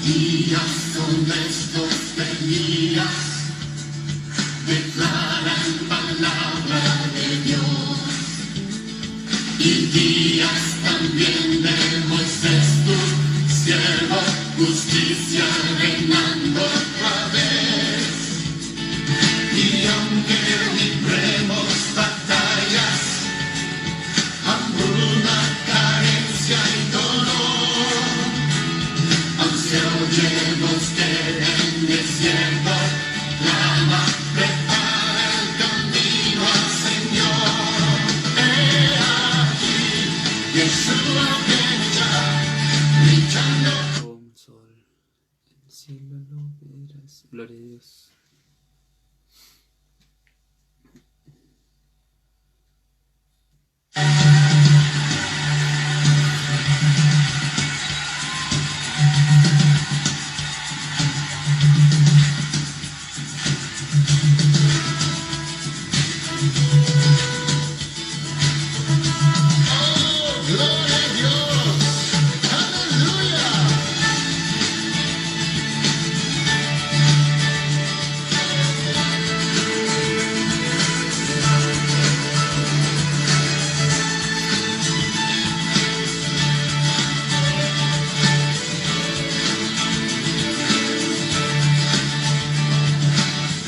Días honestos de días declaran palabra de Dios, y días también de Moisés tu siervo, justicia reinando otra vez. Y aunque libremos batallas, hambruna, carencia y dolor, aun se oye voz que en desierto clama, prepara el camino al Señor. He aquí, Yeshua viene ya, brillando como el sol, el cielo lo verás. Gloria a Dios. gloria a Dios, aleluya.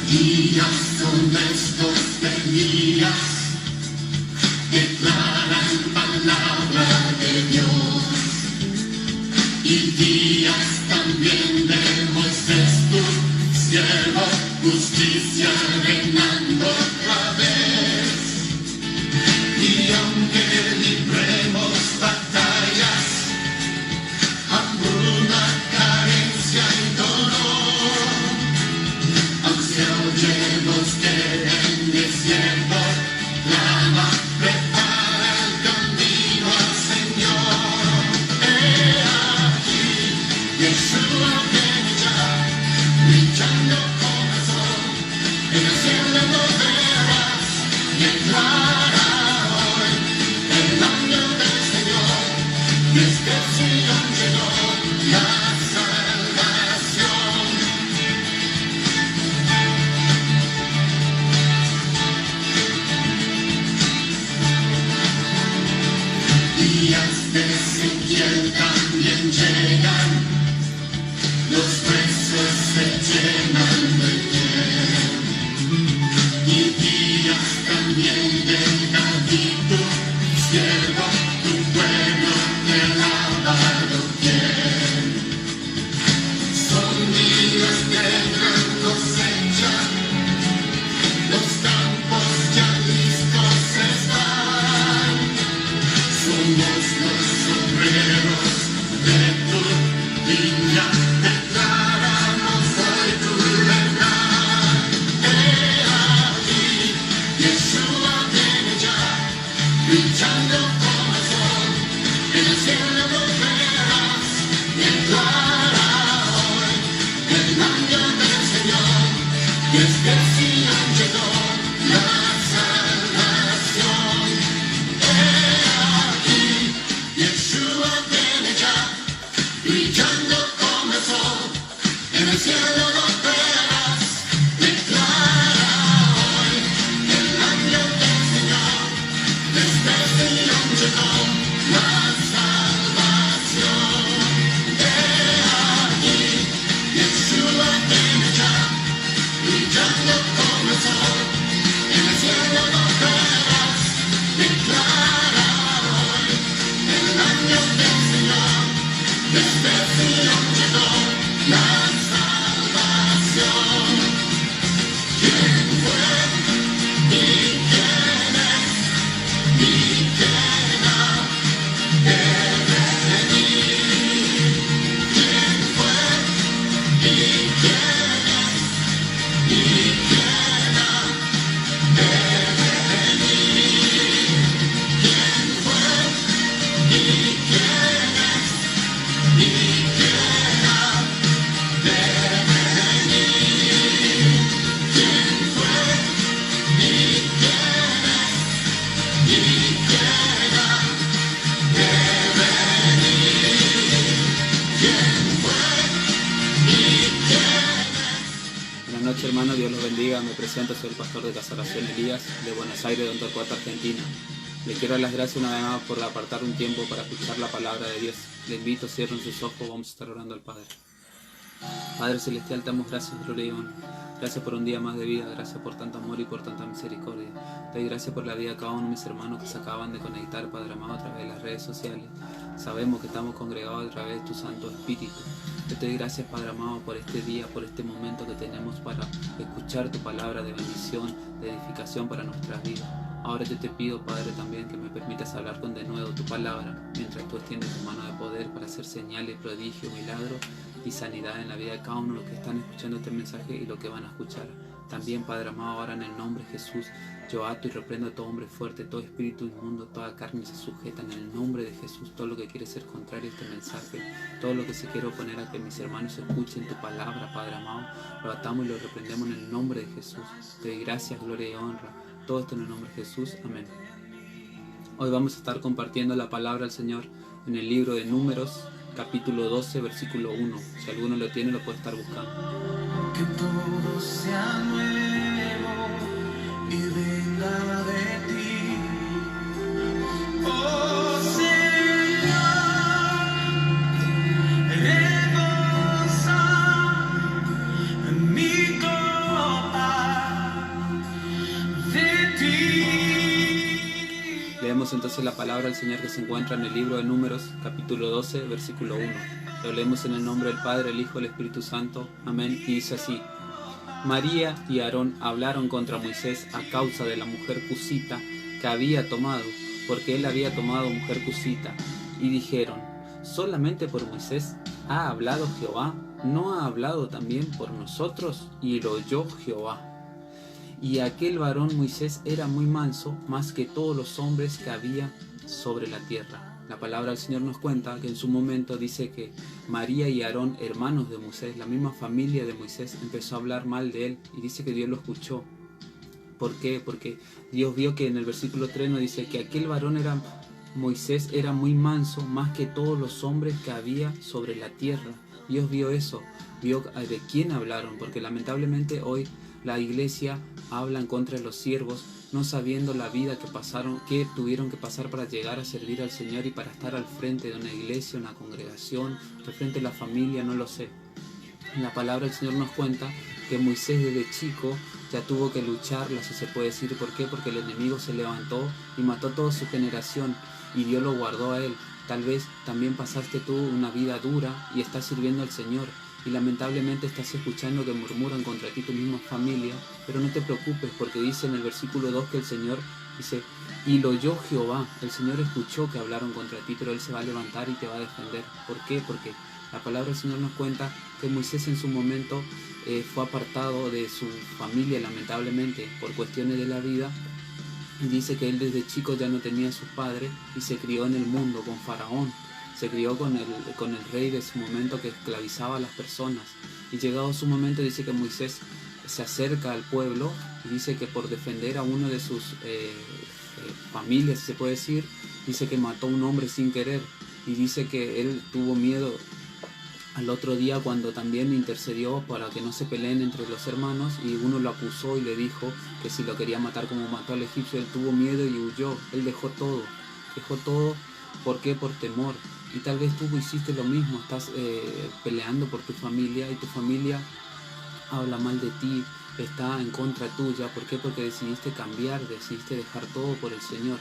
Días honestos de días declaran palabra de Dios, y días también de Moisés tu siervo, justicia reinando otra vez. Y aunque libremos batallas, hambruna, carencia y dolor, aun se oye voz que en desierto clama, prepara el camino al Señor. He aquí, Yeshua viene ya, brillando como el sol, en el cielo lo verás, declara hoy el ángel del Señor, desde Sion llegó la salvación. Días de Ezequiel también llegan, los presos se llenan de piel. Y días también de David tu siervo, tu pueblo te alaba doquier. Son días de gran cosecha, los campos ya listos están. Somos los obreros de tu viña, declaramos hoy tu verdad. He aquí, Yeshua viene ya, brillando como el sol, en el cielo lo verás, declara hoy el ángel del Señor, desde Sion llegó la salvación. Yeshua viene ya, brillando como el sol, en el cielo lo verás, declara hoy el ángel del Señor, desde Sion llegó la salvación. He aquí, Yeshua viene ya, brillando como el sol, en el cielo lo verás, declara hoy el ángel del Señor, desde Sion llegó la salvación. ¿Quién fue y quién es y quién ha de venir? ¿Quién fue y quién es y quién ha de venir? ¿Quién fue y quién es y quién ha de Dios los bendiga. Me presento, soy el pastor de Casa Oración Elías, de Buenos Aires, de Torcuato, Argentina. Le quiero dar las gracias una vez más por apartar un tiempo para escuchar la palabra de Dios. Le invito, cierren sus ojos, vamos a estar orando al Padre. Padre Celestial, te damos gracias, gloria y honra. Gracias por un día más de vida, gracias por tanto amor y por tanta misericordia. Te doy gracias por la vida de cada uno de mis hermanos que se acaban de conectar, Padre amado, a través de las redes sociales. Sabemos que estamos congregados a través de tu Santo Espíritu. Yo te doy gracias, Padre amado, por este día, por este momento que tenemos para escuchar tu palabra de bendición, de edificación para nuestras vidas. Ahora yo te pido, Padre, también que me permitas hablar con denuedo tu palabra, mientras tú extiendes tu mano de poder para hacer señales, prodigios, milagros y sanidad en la vida de cada uno de los que están escuchando este mensaje y los que van a escuchar. También, Padre amado, ahora en el nombre de Jesús, yo ato y reprendo a todo hombre fuerte, todo espíritu inmundo, toda carne se sujeta en el nombre de Jesús. Todo lo que quiere ser contrario a este mensaje, todo lo que se quiere oponer a que mis hermanos escuchen tu palabra, Padre amado, lo atamos y lo reprendemos en el nombre de Jesús. Te doy gracias, gloria y honra. Todo esto en el nombre de Jesús. Amén. Hoy vamos a estar compartiendo la palabra del Señor en el libro de Números, capítulo 12, versículo 1. Si alguno lo tiene, lo puede estar buscando. Que todo sea nuevo y venga de ti, oh Señor, rebosa mi copa de ti. Leemos entonces la palabra del Señor que se encuentra en el libro de Números, capítulo 12, versículo 1. Lo leemos en el nombre del Padre, el Hijo y el Espíritu Santo. Amén. Y dice así: María y Aarón hablaron contra Moisés a causa de la mujer cusita que había tomado, porque él había tomado mujer cusita. Y dijeron: ¿solamente por Moisés ha hablado Jehová? ¿No ha hablado también por nosotros? Y lo oyó Jehová. Y aquel varón Moisés era muy manso, más que todos los hombres que había sobre la tierra. La palabra del Señor nos cuenta que en su momento dice que María y Aarón, hermanos de Moisés, la misma familia de Moisés, empezó a hablar mal de él, y dice que Dios lo escuchó. ¿Por qué? Porque Dios vio que en el versículo 3 nos dice que aquel varón Moisés era muy manso, más que todos los hombres que había sobre la tierra. Dios vio eso, vio de quién hablaron, porque lamentablemente hoy la iglesia habla en contra de los siervos, no sabiendo la vida que pasaron, que tuvieron que pasar para llegar a servir al Señor y para estar al frente de una iglesia, una congregación, al frente de la familia, no lo sé. En la palabra del Señor nos cuenta que Moisés desde chico ya tuvo que lucharla, si se puede decir. ¿Por qué? Porque el enemigo se levantó y mató a toda su generación y Dios lo guardó a él. Tal vez también pasaste tú una vida dura y estás sirviendo al Señor, y lamentablemente estás escuchando que murmuran contra ti tu misma familia, pero no te preocupes, porque dice en el versículo 2 que el Señor dice: y lo oyó Jehová. El Señor escuchó que hablaron contra ti, pero Él se va a levantar y te va a defender. ¿Por qué? Porque la palabra del Señor nos cuenta que Moisés en su momento fue apartado de su familia, lamentablemente, por cuestiones de la vida. Dice que él desde chico ya no tenía a su padre y se crió en el mundo con Faraón. Se crió con el rey de su momento que esclavizaba a las personas. Y llegado su momento dice que Moisés se acerca al pueblo y dice que por defender a uno de sus familias, se puede decir, dice que mató a un hombre sin querer. Y dice que él tuvo miedo al otro día cuando también intercedió para que no se peleen entre los hermanos, y uno lo acusó y le dijo que si lo quería matar como mató al egipcio. Él tuvo miedo y huyó. Él dejó todo. ¿Por qué? Por temor. Y tal vez tú hiciste lo mismo, estás peleando por tu familia y tu familia habla mal de ti, está en contra tuya. ¿Por qué? Porque decidiste cambiar, decidiste dejar todo por el Señor.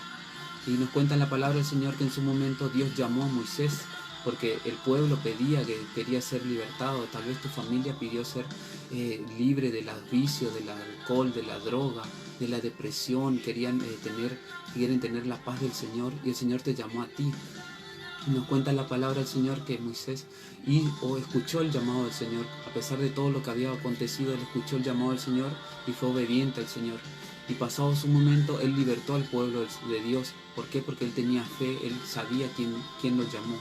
Y nos cuenta en la palabra del Señor que en su momento Dios llamó a Moisés porque el pueblo pedía que quería ser libertado. Tal vez tu familia pidió ser libre de los vicios, del alcohol, de la droga, de la depresión. Quieren tener la paz del Señor, y el Señor te llamó a ti. Nos cuenta la palabra del Señor que Moisés escuchó el llamado del Señor. A pesar de todo lo que había acontecido, él escuchó el llamado del Señor y fue obediente al Señor. Y pasado su momento, él libertó al pueblo de Dios. ¿Por qué? Porque él tenía fe, él sabía quién lo llamó.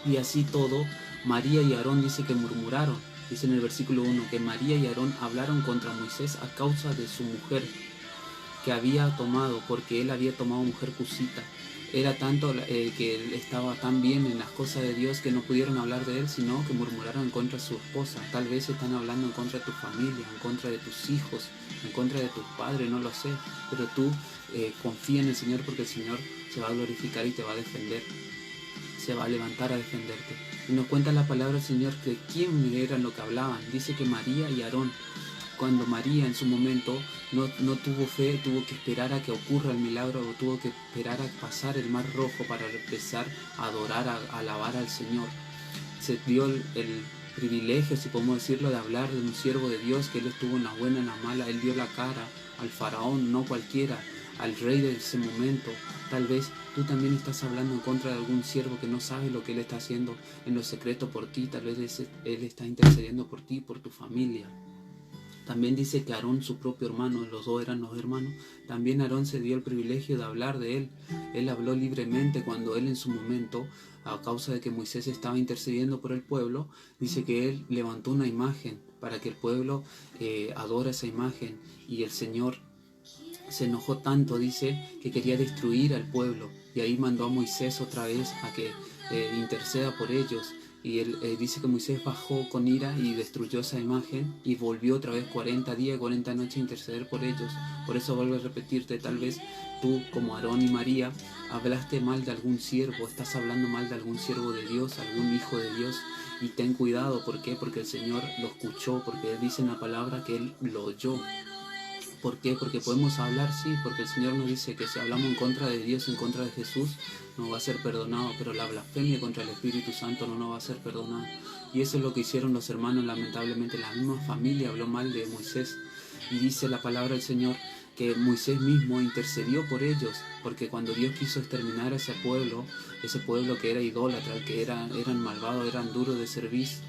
Y así todo, María y Aarón dice que murmuraron. Dice en el versículo 1 que María y Aarón hablaron contra Moisés a causa de su mujer que había tomado, porque él había tomado mujer cusita. era tanto que él estaba tan bien en las cosas de Dios que no pudieron hablar de él, sino que murmuraron en contra de su esposa. Tal vez están hablando en contra de tu familia, en contra de tus hijos, en contra de tus padres, no lo sé. Pero tú confía en el Señor, porque el Señor se va a glorificar y te va a defender. Se va a levantar a defenderte. Y nos cuenta la palabra del Señor que quién eran lo que hablaban. Dice que María y Aarón. Cuando María en su momento no tuvo fe, tuvo que esperar a que ocurra el milagro, o tuvo que esperar a pasar el mar rojo para empezar a adorar, a alabar al Señor. Se dio el privilegio, si podemos decirlo, de hablar de un siervo de Dios, que él estuvo en la buena, en la mala. Él dio la cara al faraón, no cualquiera, al rey de ese momento. Tal vez tú también estás hablando en contra de algún siervo que no sabe lo que él está haciendo en lo secreto por ti. Tal vez él está intercediendo por ti, por tu familia. También dice que Aarón, su propio hermano, los dos eran los hermanos, también Aarón se dio el privilegio de hablar de él. Él habló libremente cuando él en su momento, a causa de que Moisés estaba intercediendo por el pueblo, dice que él levantó una imagen para que el pueblo adore esa imagen, y el Señor se enojó tanto, dice, que quería destruir al pueblo, y ahí mandó a Moisés otra vez a que interceda por ellos. Y él dice que Moisés bajó con ira y destruyó esa imagen, y volvió otra vez 40 días y 40 noches a interceder por ellos. Por eso vuelvo a repetirte, tal vez tú, como Aarón y María, hablaste mal de algún siervo, estás hablando mal de algún siervo de Dios, algún hijo de Dios, y ten cuidado. ¿Por qué? Porque el Señor lo escuchó, porque dice en la palabra que Él lo oyó. ¿Por qué? Porque podemos hablar, sí, porque el Señor nos dice que si hablamos en contra de Dios, en contra de Jesús, no va a ser perdonado, pero la blasfemia contra el Espíritu Santo no nos va a ser perdonado. Y eso es lo que hicieron los hermanos, lamentablemente. La misma familia habló mal de Moisés, y dice la palabra del Señor que Moisés mismo intercedió por ellos, porque cuando Dios quiso exterminar a ese pueblo que era idólatra, que eran malvados, eran duros de servicio,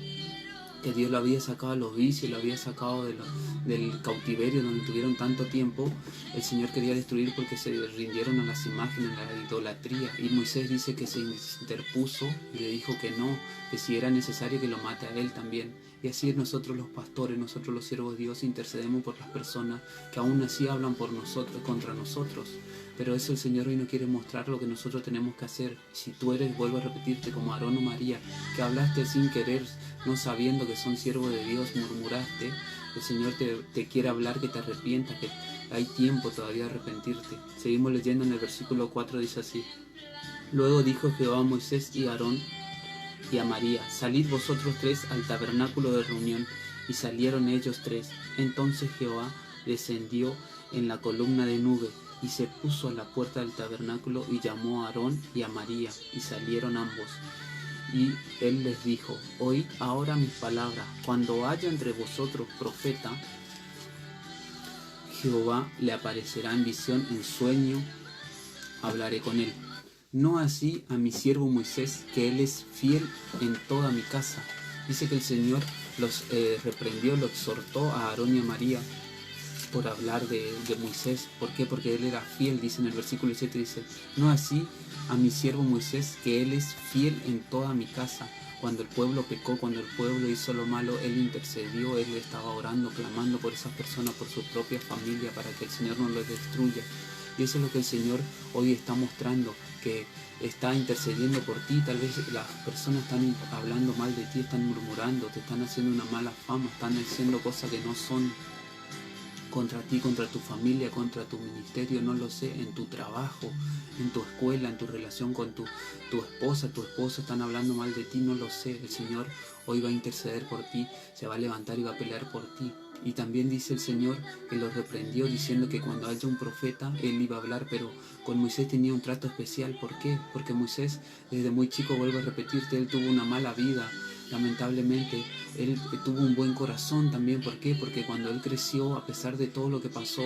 que Dios lo había sacado a los vicios, lo había sacado del cautiverio donde tuvieron tanto tiempo, el Señor quería destruir porque se rindieron a las imágenes, a la idolatría. Y Moisés dice que se interpuso y le dijo que no, que si era necesario que lo mate a él también. Y así nosotros los pastores, nosotros los siervos de Dios, intercedemos por las personas que aún así hablan por nosotros, contra nosotros. Pero eso el Señor hoy no quiere mostrar lo que nosotros tenemos que hacer. Si tú eres, vuelvo a repetirte, como Aarón o María, que hablaste sin querer, no sabiendo que son siervos de Dios, murmuraste, el Señor te quiere hablar, que te arrepientas, que hay tiempo todavía de arrepentirte. Seguimos leyendo en el versículo 4, dice así: Luego dijo Jehová a Moisés y a Aarón y a María: Salid vosotros tres al tabernáculo de reunión. Y salieron ellos tres. Entonces Jehová descendió en la columna de nube y se puso a la puerta del tabernáculo, y llamó a Aarón y a María, y salieron ambos. Y él les dijo: Oíd ahora mis palabras. Cuando haya entre vosotros profeta, Jehová le aparecerá en visión, en sueño hablaré con él. No así a mi siervo Moisés, que él es fiel en toda mi casa. Dice que el Señor los reprendió, lo exhortó a Aarón y a María por hablar de Moisés. ¿Por qué? Porque él era fiel. Dice en el versículo 7, dice: No así a mi siervo Moisés, que él es fiel en toda mi casa. Cuando el pueblo pecó, cuando el pueblo hizo lo malo, él intercedió, él estaba orando, clamando por esas personas, por su propia familia, para que el Señor no los destruya. Y eso es lo que el Señor hoy está mostrando, que está intercediendo por ti. Tal vez las personas están hablando mal de ti, están murmurando, te están haciendo una mala fama, están haciendo cosas que no son, contra ti, contra tu familia, contra tu ministerio, no lo sé, en tu trabajo, en tu escuela, en tu relación con tu esposa, tu esposo, están hablando mal de ti, no lo sé. El Señor hoy va a interceder por ti, se va a levantar y va a pelear por ti. Y también dice el Señor que los reprendió, diciendo que cuando haya un profeta, él iba a hablar, pero con Moisés tenía un trato especial. ¿Por qué? Porque Moisés, desde muy chico, vuelvo a repetirte, él tuvo una mala vida. Lamentablemente, él tuvo un buen corazón también. ¿Por qué? Porque cuando él creció, a pesar de todo lo que pasó,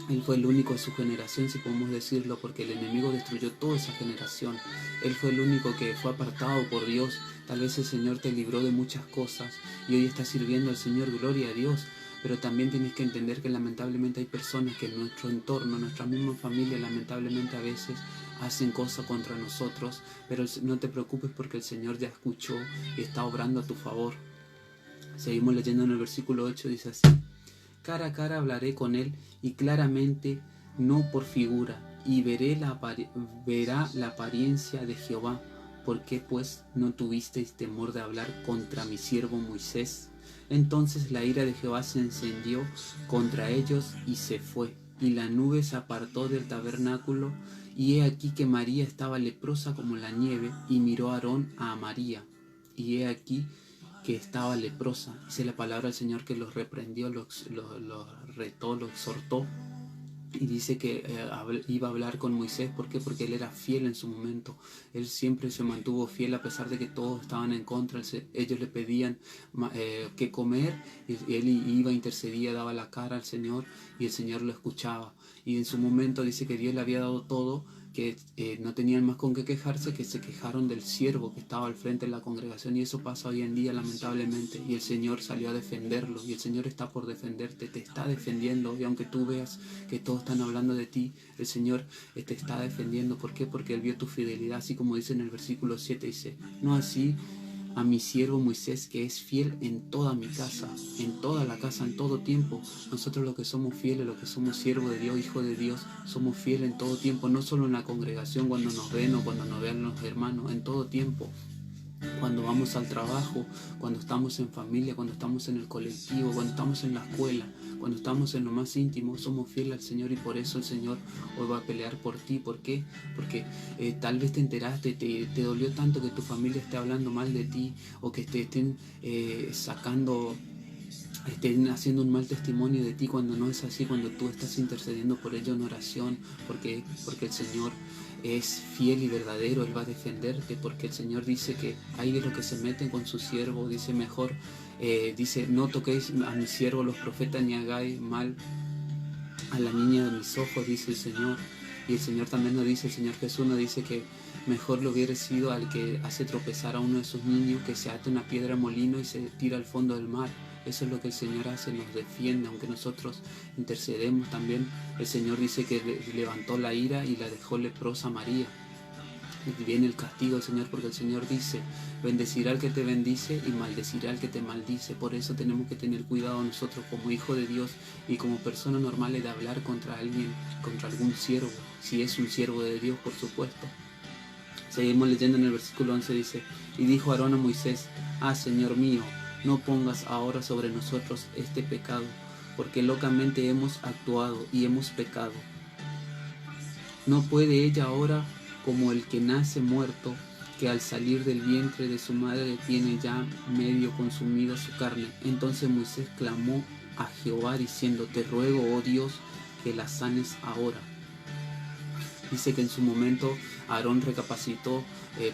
él fue el único de su generación, si podemos decirlo, porque el enemigo destruyó toda esa generación. Él fue el único que fue apartado por Dios. Tal vez el Señor te libró de muchas cosas y hoy estás sirviendo al Señor, gloria a Dios. Pero también tienes que entender que lamentablemente hay personas que en nuestro entorno, en nuestra misma familia, lamentablemente a veces hacen cosas contra nosotros. Pero no te preocupes, porque el Señor ya escuchó y está obrando a tu favor. Seguimos leyendo en el versículo 8, dice así: Cara a cara hablaré con él, y claramente, no por figura. y verá la apariencia de Jehová. ¿Por qué pues no tuvisteis temor de hablar contra mi siervo Moisés? Entonces la ira de Jehová se encendió contra ellos y se fue, y la nube se apartó del tabernáculo, y he aquí que María estaba leprosa como la nieve, y miró Aarón a María, y he aquí que estaba leprosa. Dice la palabra del Señor que los reprendió, los retó, los exhortó, y dice que iba a hablar con Moisés. ¿Por qué? Porque él era fiel en su momento. Él siempre se mantuvo fiel a pesar de que todos estaban en contra. Ellos le pedían qué comer, y él iba, intercedía, daba la cara al Señor, y el Señor lo escuchaba. Y en su momento dice que Dios le había dado todo, que no tenían más con qué quejarse, que se quejaron del siervo que estaba al frente de la congregación, y eso pasa hoy en día lamentablemente, y el Señor salió a defenderlo, y el Señor está por defenderte, te está defendiendo, y aunque tú veas que todos están hablando de ti, el Señor te está defendiendo. ¿Por qué? Porque Él vio tu fidelidad, así como dice en el versículo 7, dice, no así a mi siervo Moisés, que es fiel en toda mi casa, en toda la casa, en todo tiempo. Nosotros los que somos fieles, los que somos siervos de Dios, hijos de Dios, somos fieles en todo tiempo, no solo en la congregación cuando nos ven o cuando nos vean los hermanos, en todo tiempo. Cuando vamos al trabajo, cuando estamos en familia, cuando estamos en el colectivo, cuando estamos en la escuela, cuando estamos en lo más íntimo, somos fieles al Señor, y por eso el Señor hoy va a pelear por ti. ¿Por qué? Porque tal vez te enteraste, te dolió tanto que tu familia esté hablando mal de ti, o que te estén estén haciendo un mal testimonio de ti, cuando no es así, cuando tú estás intercediendo por ellos en oración, porque el Señor es fiel y verdadero. Él va a defenderte, porque el Señor dice que hay de los que se meten con su siervo. Dice mejor, dice, no toquéis a mi siervo los profetas, ni hagáis mal a la niña de mis ojos, dice el Señor. Y el Señor también nos dice, el Señor Jesús nos dice que mejor lo hubiera sido al que hace tropezar a uno de sus niños, que se ata una piedra a molino y se tira al fondo del mar. Eso es lo que el Señor hace, nos defiende, aunque nosotros intercedemos también. El Señor dice que levantó la ira y la dejó leprosa a María. Y viene el castigo del Señor, porque el Señor dice, bendecirá al que te bendice y maldecirá al que te maldice. Por eso tenemos que tener cuidado nosotros como hijos de Dios y como personas normales de hablar contra alguien, contra algún siervo, si es un siervo de Dios, por supuesto. Seguimos leyendo en el versículo 11, dice, y dijo Aarón a Moisés, Señor mío, no pongas ahora sobre nosotros este pecado, porque locamente hemos actuado y hemos pecado. No puede ella ahora, como el que nace muerto, que al salir del vientre de su madre tiene ya medio consumida su carne. Entonces Moisés clamó a Jehová diciendo, te ruego, oh Dios, que la sanes ahora. Dice que en su momento Aarón recapacitó,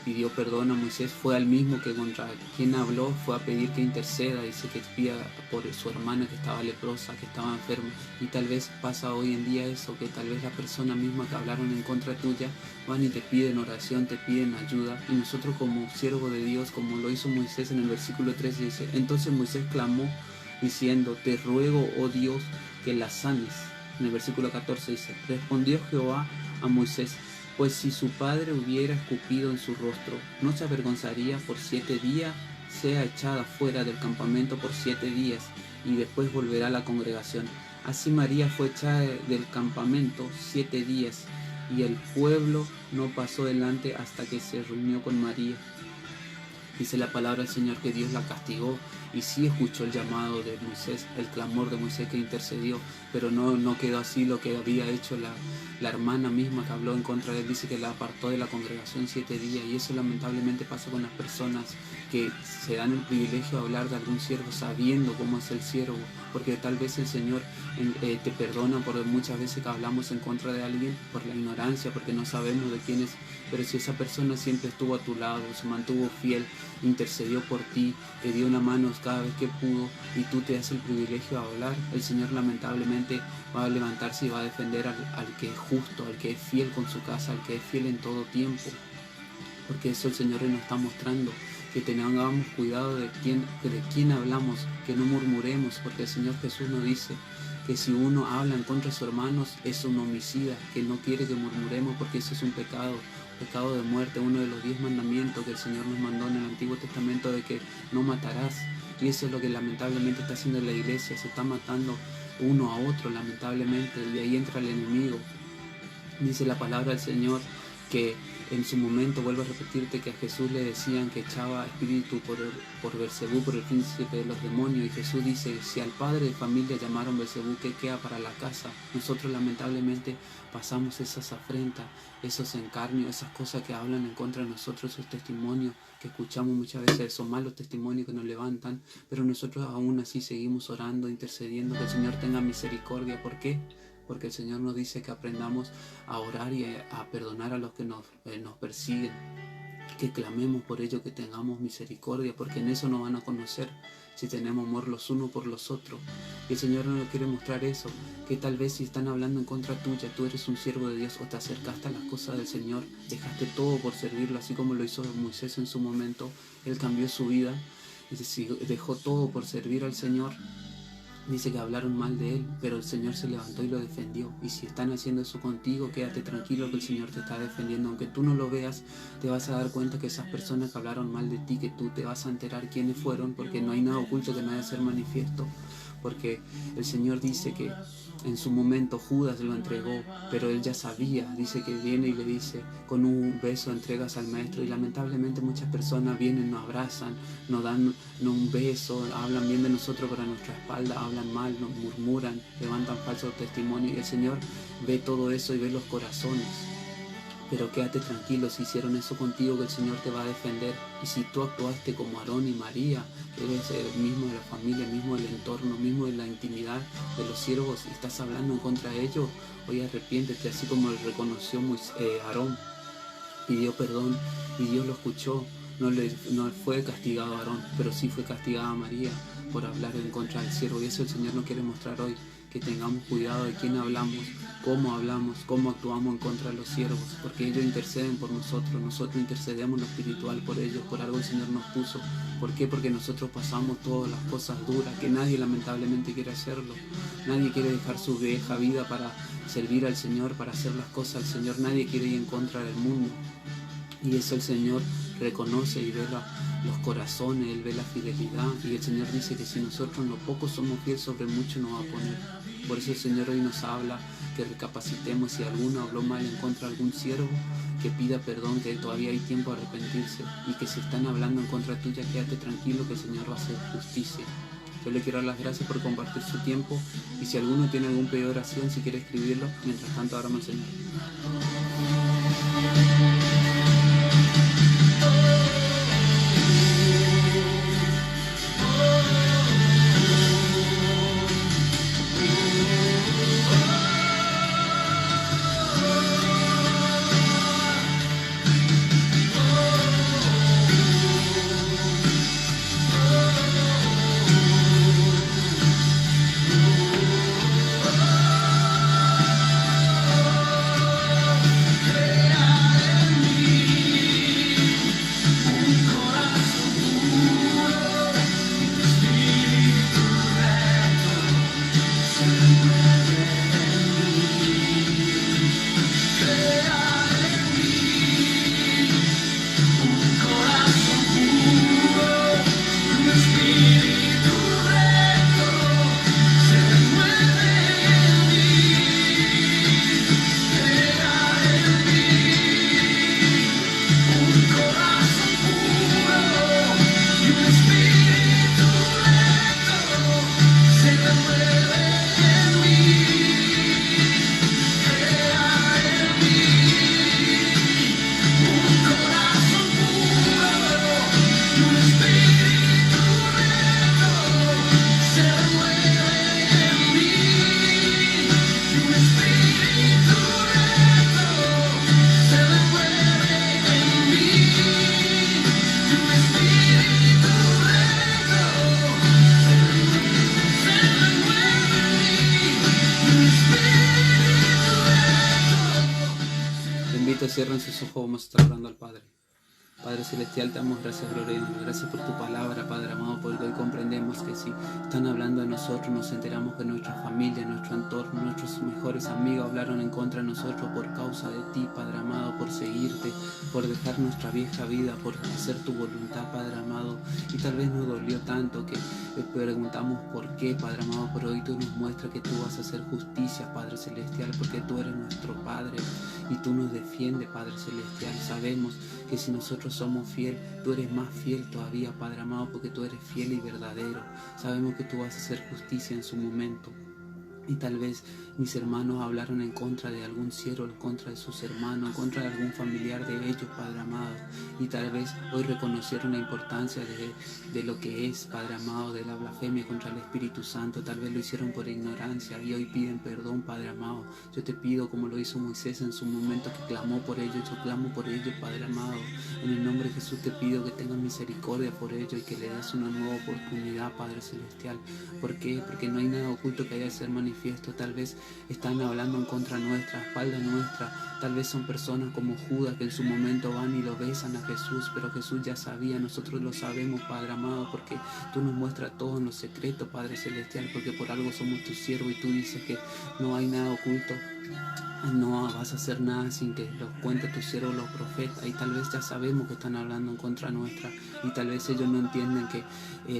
pidió perdón a Moisés, fue al mismo que contra quien habló, fue a pedir que interceda, dice que expía por su hermana que estaba leprosa, que estaba enferma. Y tal vez pasa hoy en día eso, que tal vez la persona misma que hablaron en contra tuya van y te piden oración, te piden ayuda. Y nosotros como siervo de Dios, como lo hizo Moisés en el versículo 13, dice, entonces Moisés clamó diciendo, te ruego, oh Dios, que la sanes. En el versículo 14 dice, respondió Jehová a Moisés, pues si su padre hubiera escupido en su rostro, ¿no se avergonzaría por 7 días? Sea echada fuera del campamento por 7 días, y después volverá a la congregación. Así María fue echada del campamento 7 días, y el pueblo no pasó delante hasta que se reunió con María. Dice la palabra del Señor que Dios la castigó, y sí escuchó el llamado de Moisés, el clamor de Moisés que intercedió, pero no quedó así lo que había hecho la hermana misma que habló en contra de él. Dice que la apartó de la congregación 7 días, y eso lamentablemente pasa con las personas que se dan el privilegio de hablar de algún siervo sabiendo cómo es el siervo, porque tal vez el Señor te perdona por muchas veces que hablamos en contra de alguien por la ignorancia, porque no sabemos de quién es, pero si esa persona siempre estuvo a tu lado, se mantuvo fiel, intercedió por ti, te dio una mano cada vez que pudo, y tú te das el privilegio de hablar, el Señor lamentablemente va a levantarse y va a defender al que es justo, al que es fiel con su casa, al que es fiel en todo tiempo, porque eso el Señor nos está mostrando, que tengamos cuidado de quién hablamos, que no murmuremos, porque el Señor Jesús nos dice que si uno habla en contra de sus hermanos es un homicida, que no quiere que murmuremos, porque eso es un pecado de muerte, uno de los 10 mandamientos que el Señor nos mandó en el Antiguo Testamento, de que no matarás. Y eso es lo que lamentablemente está haciendo la iglesia, se está matando uno a otro lamentablemente, y ahí entra el enemigo. Dice la palabra del Señor que en su momento, vuelvo a repetirte, que a Jesús le decían que echaba espíritu por Beelzebú, por el príncipe de los demonios, y Jesús dice, si al padre de familia llamaron Beelzebú, ¿qué queda para la casa? Nosotros lamentablemente pasamos esas afrentas, esos encarnios, esas cosas que hablan en contra de nosotros, esos testimonios que escuchamos muchas veces, esos malos testimonios que nos levantan, pero nosotros aún así seguimos orando, intercediendo, que el Señor tenga misericordia. ¿Por qué? Porque el Señor nos dice que aprendamos a orar y a perdonar a los que nos persiguen, que clamemos por ello, que tengamos misericordia, porque en eso nos van a conocer, si tenemos amor los unos por los otros. Y el Señor nos quiere mostrar eso, que tal vez si están hablando en contra tuya, tú eres un siervo de Dios o te acercaste a las cosas del Señor, dejaste todo por servirlo, así como lo hizo Moisés en su momento. Él cambió su vida, dejó todo por servir al Señor. Dice que hablaron mal de él, pero el Señor se levantó y lo defendió. Y si están haciendo eso contigo, quédate tranquilo que el Señor te está defendiendo. Aunque tú no lo veas, te vas a dar cuenta que esas personas que hablaron mal de ti, que tú te vas a enterar quiénes fueron, porque no hay nada oculto que no haya de ser manifiesto. Porque el Señor dice que en su momento Judas lo entregó, pero él ya sabía. Dice que viene y le dice, con un beso entregas al maestro. Y lamentablemente muchas personas vienen, nos abrazan, nos dan un beso, hablan bien de nosotros, pero a nuestra espalda hablan mal, nos murmuran, levantan falsos testimonios. Y el Señor ve todo eso y ve los corazones. Pero quédate tranquilo, si hicieron eso contigo, que el Señor te va a defender. Y si tú actuaste como Aarón y María, que eres el mismo de la familia, el mismo del entorno, mismo de la intimidad de los siervos, y estás hablando en contra de ellos, hoy arrepiéntete, así como lo reconoció Aarón, pidió perdón y Dios lo escuchó. No fue castigado a Aarón, pero sí fue castigada María por hablar en contra del siervo. Y eso el Señor nos quiere mostrar hoy, que tengamos cuidado de quién hablamos, cómo actuamos en contra de los siervos, porque ellos interceden por nosotros intercedemos en lo espiritual por ellos, por algo el Señor nos puso. ¿Por qué? Porque nosotros pasamos todas las cosas duras, que nadie lamentablemente quiere hacerlo. Nadie quiere dejar su vieja vida para servir al Señor, para hacer las cosas al Señor. Nadie quiere ir en contra del mundo. Y eso el Señor reconoce y ve los corazones, Él ve la fidelidad. Y el Señor dice que si nosotros en lo poco somos fieles, sobre mucho nos va a poner. Por eso el Señor hoy nos habla que recapacitemos. Si alguno habló mal en contra de algún siervo, que pida perdón, que todavía hay tiempo a arrepentirse. Y que si están hablando en contra tuya, quédate tranquilo que el Señor va a hacer justicia. Yo le quiero dar las gracias por compartir su tiempo. Y si alguno tiene algún pedido de oración, si quiere escribirlo, mientras tanto ahora al Señor. Cierren sus ojos, vamos a estar orando al Padre. Padre Celestial, te damos gracias, gloria y honra. Gracias por tu palabra, Padre amado, porque hoy comprendemos que si están hablando de nosotros, nos enteramos que nuestra familia, nuestro entorno, nuestros mejores amigos hablaron en contra de nosotros por causa de ti, Padre amado, por seguirte, por dejar nuestra vieja vida, por hacer tu voluntad, Padre amado. Y tal vez nos dolió tanto que preguntamos por qué, Padre amado, pero hoy tú nos muestras que tú vas a hacer justicia, Padre Celestial, porque tú eres nuestro Padre y tú nos defiendes, Padre Celestial. Sabemos que si nosotros somos fiel, tú eres más fiel todavía, Padre amado, porque tú eres fiel y verdadero. Sabemos que tú vas a hacer justicia en su momento. Y tal vez mis hermanos hablaron en contra de algún siervo, en contra de sus hermanos, en contra de algún familiar de ellos, Padre amado. Y tal vez hoy reconocieron la importancia de lo que es, Padre amado, de la blasfemia contra el Espíritu Santo. Tal vez lo hicieron por ignorancia y hoy piden perdón, Padre amado. Yo te pido, como lo hizo Moisés en su momento, que clamó por ellos. Yo clamo por ellos, Padre amado. En el nombre de Jesús te pido que tengas misericordia por ellos y que le des una nueva oportunidad, Padre Celestial. ¿Por qué? Porque no hay nada oculto que haya de ser manifiesto. Tal vez están hablando en contra nuestra, espalda nuestra. Tal vez son personas como Judas que en su momento van y lo besan a Jesús, pero Jesús ya sabía, nosotros lo sabemos, Padre amado, porque tú nos muestras todo en los secretos, Padre Celestial, porque por algo somos tus siervos y tú dices que no hay nada oculto. No vas a hacer nada sin que los cuente tus siervos los profetas, y tal vez ya sabemos que están hablando en contra nuestra, y tal vez ellos no entienden que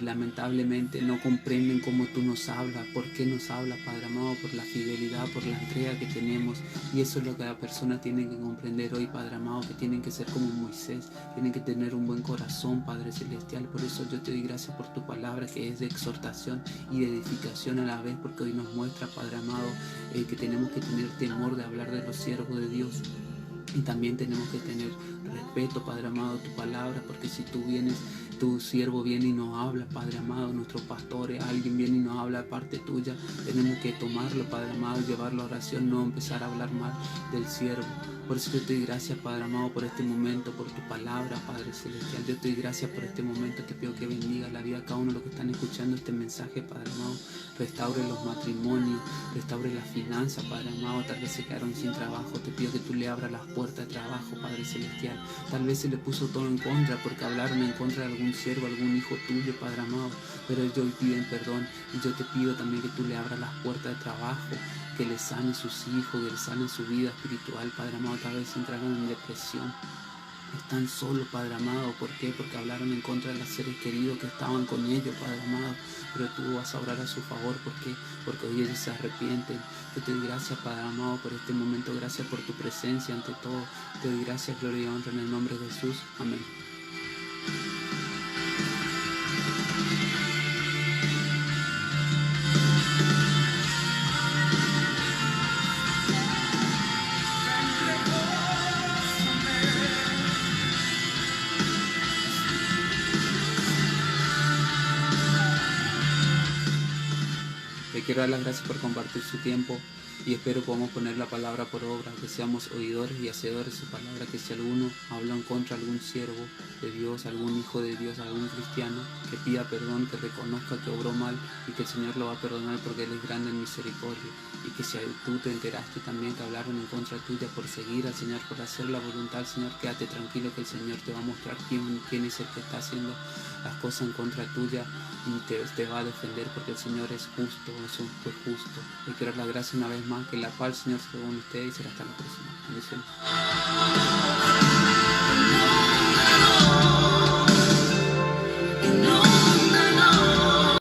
lamentablemente no comprenden cómo tú nos hablas, por qué nos hablas, Padre amado, por la fidelidad, por la entrega que tenemos. Y eso es lo que la persona tiene que comprender hoy, Padre amado, que tienen que ser como Moisés, tienen que tener un buen corazón, Padre Celestial. Por eso yo te doy gracias por tu palabra, que es de exhortación y de edificación a la vez, porque hoy nos muestra, Padre amado, que tenemos que tener temor de hablar de los siervos de Dios. Y también tenemos que tener respeto, Padre amado, a tu palabra, porque si tú vienes, tu siervo viene y nos habla, Padre amado, nuestros pastores, alguien viene y nos habla de parte tuya, tenemos que tomarlo, Padre amado, llevarlo a oración, no empezar a hablar mal del siervo. Por eso yo te doy gracias, Padre amado, por este momento, por tu palabra, Padre Celestial. Yo te doy gracias por este momento. Te pido que bendiga la vida de cada uno de los que están escuchando este mensaje, Padre amado. Restaure los matrimonios, restaure las finanzas, Padre amado. Tal vez se quedaron sin trabajo. Te pido que tú le abras las puertas de trabajo, Padre Celestial. Tal vez se le puso todo en contra porque hablaron en contra de algún siervo, algún hijo tuyo, Padre amado. Pero ellos hoy piden perdón. Y yo te pido también que tú le abras las puertas de trabajo, que le sane sus hijos, que le sane su vida espiritual, Padre amado. Tal vez entraron en depresión, están solos, Padre amado. ¿Por qué? Porque hablaron en contra de los seres queridos que estaban con ellos, Padre amado. Pero tú vas a orar a su favor. ¿Por qué? Porque hoy ellos se arrepienten. Yo te doy gracias, Padre amado, por este momento. Gracias por tu presencia ante todo. Te doy gracias, gloria y honra en el nombre de Jesús. Amén. Le quiero dar las gracias por compartir su tiempo y espero podamos poner la palabra por obra, que seamos oidores y hacedores de su palabra, que si alguno habla en contra de algún siervo de Dios, algún hijo de Dios, algún cristiano, que pida perdón, que reconozca que obró mal y que el Señor lo va a perdonar porque Él es grande en misericordia. Y que si tú te enteraste también que hablaron en contra tuya por seguir al Señor, por hacer la voluntad del Señor, quédate tranquilo que el Señor te va a mostrar quién es el que está haciendo las cosas en contra tuya y te va a defender, porque el Señor es justo, es un juez justo. Le quiero dar la gracia una vez más, que la paz del Señor esté con ustedes y será hasta la próxima. Bendiciones.